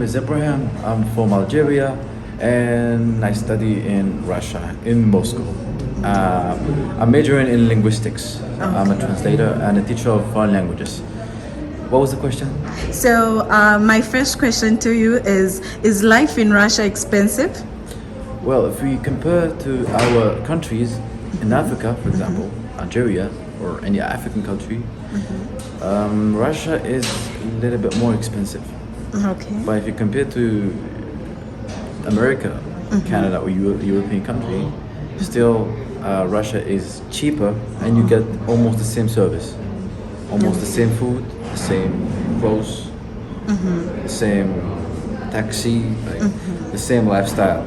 name is Ibrahim. I'm from Algeria, and I study in Russia, in Moscow. I'm majoring in linguistics. I'm a translator and a teacher of foreign languages. What was the question? So my first question to you is life in Russia expensive? Well, if we compare to our countries in Africa, for example, Algeria or any African country, Russia is a little bit more expensive. Okay. But if you compare to America, Canada, or European country, still Russia is cheaper, and you get almost the same service, almost the same food, the same clothes, the same taxi, like, the same lifestyle.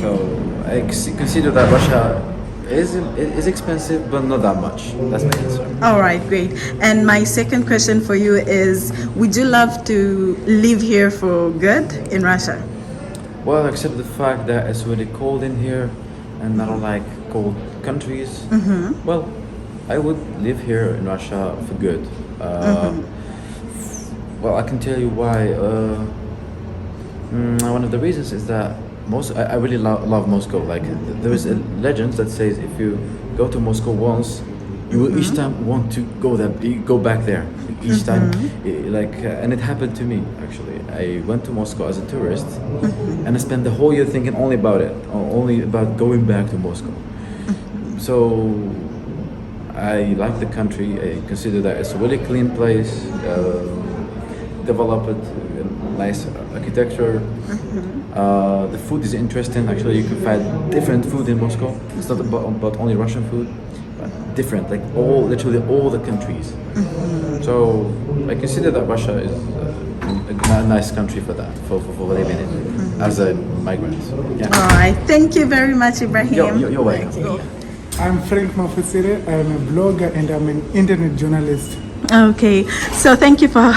So I consider that Russia is expensive, but not that much. That's my answer. All right, great. And my second question for you is, would you love to live here for good in Russia? Well, except the fact that it's really cold in here, and I don't like cold countries. Well, I would live here in Russia for good. Well, I can tell you why. One of the reasons is that I really love Moscow. Like, there is a legend that says if you go to Moscow once, you will each time want to go back there. Each time, and it happened to me actually. I went to Moscow as a tourist, and I spent the whole year thinking only about it, only about going back to Moscow. So I like the country. I consider that it's a really clean place, developed, nice architecture. The food is interesting. Actually, you can find different food in Moscow. It's not about only Russian food, but different, like literally all the countries. So I consider that Russia is a nice country for that, for living in as a migrant. Yeah. All right. Thank you very much, Ibrahim. You're welcome. I'm Frank Mafusire. I'm a blogger and I'm an internet journalist. Okay. So thank you for,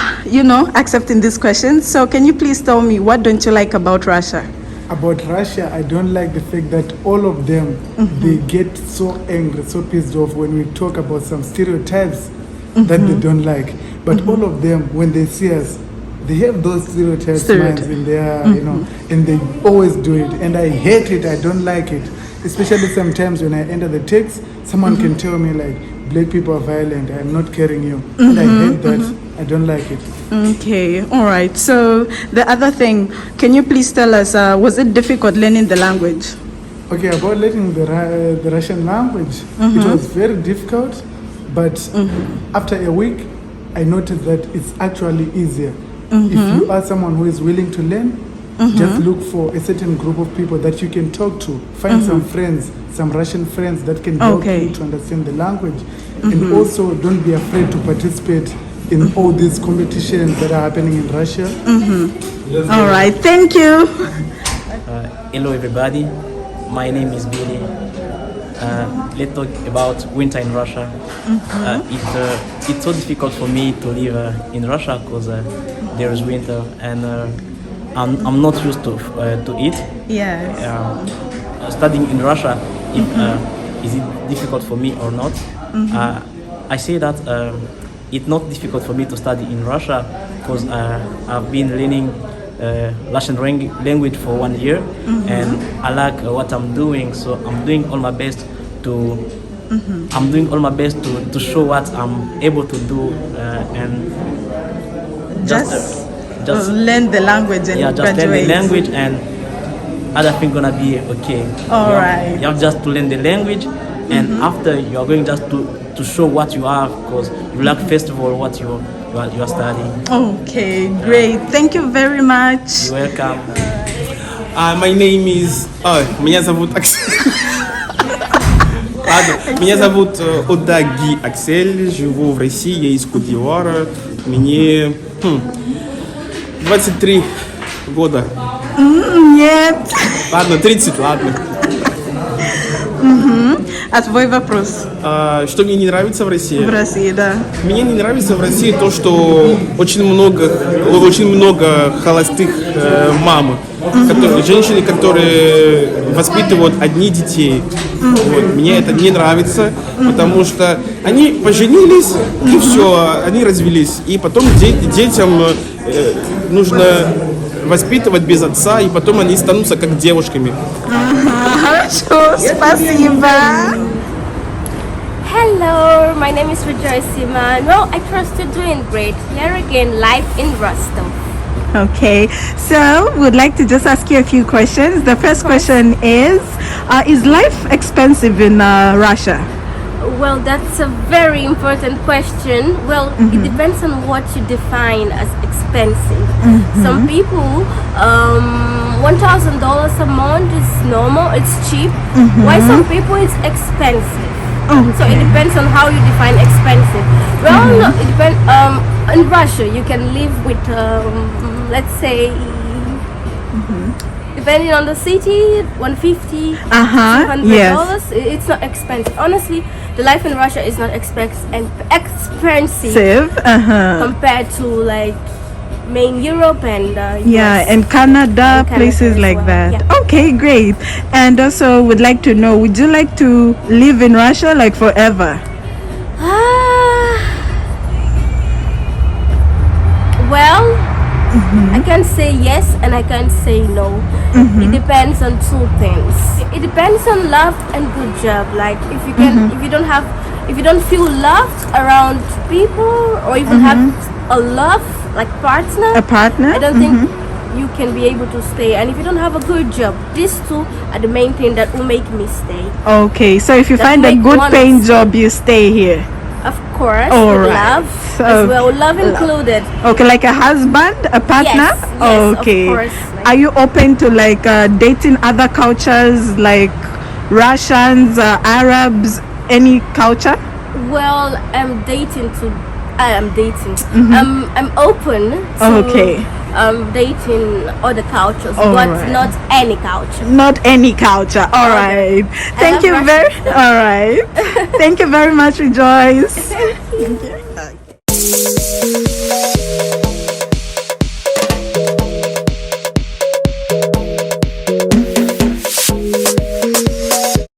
accepting this question. So can you please tell me, what don't you like about Russia? About Russia, I don't like the fact that all of them, they get so angry, so pissed off when we talk about some stereotypes that they don't like. But all of them, when they see us, they have those stereotypes minds in their, and they always do it. And I hate it. I don't like it. Especially sometimes when I enter the text, someone can tell me like, black people are violent, I'm not carrying you. And I hate that. I don't like it. Okay, all right. So the other thing, can you please tell us, was it difficult learning the language? Okay, about learning the Russian language, it was very difficult. But after a week, I noticed that it's actually easier. If you are someone who is willing to learn, just look for a certain group of people that you can talk to. Find some friends, some Russian friends that can help you to understand the language. And also, don't be afraid to participate in all these competitions that are happening in Russia. All right, thank you. Hello everybody, my name is Billy. Let's talk about winter in Russia. It's so difficult for me to live in Russia because there is winter, and I'm not used to it. Yes. Studying in Russia, is it difficult for me or not? I say that it's not difficult for me to study in Russia because I've been learning Russian language for 1 year, and I like what I'm doing. So I'm doing all my best to show what I'm able to do, and just learn the language and just graduate. learn the language, and other things gonna be okay. All right. You have just to learn the language, and after you are going just to show what you have, because you like first of all what you are studying. Okay, great. Thank you very much. You're welcome. My name is... меня зовут Аксель. Ладно, меня зовут Одаги Аксель, живу в России, я из Кот-д'Ивуара. Мне 23 года. Нет. Ладно, 30, ладно. А твой вопрос? Что мне не нравится в России? В России, да. Мне не нравится в России то, что очень много холостых мам, женщины, которые воспитывают одни детей. Вот. Мне это не нравится, потому что они поженились и все, они развелись. И потом детям нужно воспитывать без отца, и потом они станутся как девушками. Хорошо, спасибо. Hello, my name is Rejoice Siman. Well, I trust you're doing great. Here again, live in Rostov. Okay, so we'd like to just ask you a few questions. The first question is life expensive in Russia? Well, that's a very important question. Well, it depends on what you define as expensive. Some people, $1,000 a month is normal, it's cheap. While some people it's expensive. So it depends on how you define expensive. Well, it depends. In Russia, you can live with, let's say, depending on the city, $150, $200. Yes. It's not expensive. Honestly, the life in Russia is not expensive compared to like main Europe and Yeah, US. and Canada, Canada places as like well, that. yeah. Okay, great. And also, would like to know, would you like to live in Russia like forever? Well, I can say yes and I can say no. It depends on two things. It depends on love and good job. Like if you can, if you don't feel loved around people, or even have a love like partner, A partner? I don't think you can be able to stay. And if you don't have a good job, these two are the main thing that will make me stay. Okay, so if you That find a make good one paying stay. job, you stay here. Of course, All with right. love So, as well, love included. Okay, like a husband, a partner? Yes, Okay. of course. Like, Are you open to like dating other cultures like Russians, Arabs, any culture? well, I'm dating. I'm open to Okay. dating other cultures, All but right. not any culture. Not any culture. All Okay. right. Thank love you Russian very. stuff. All right. Thank you very much, Rejoice. Thank you.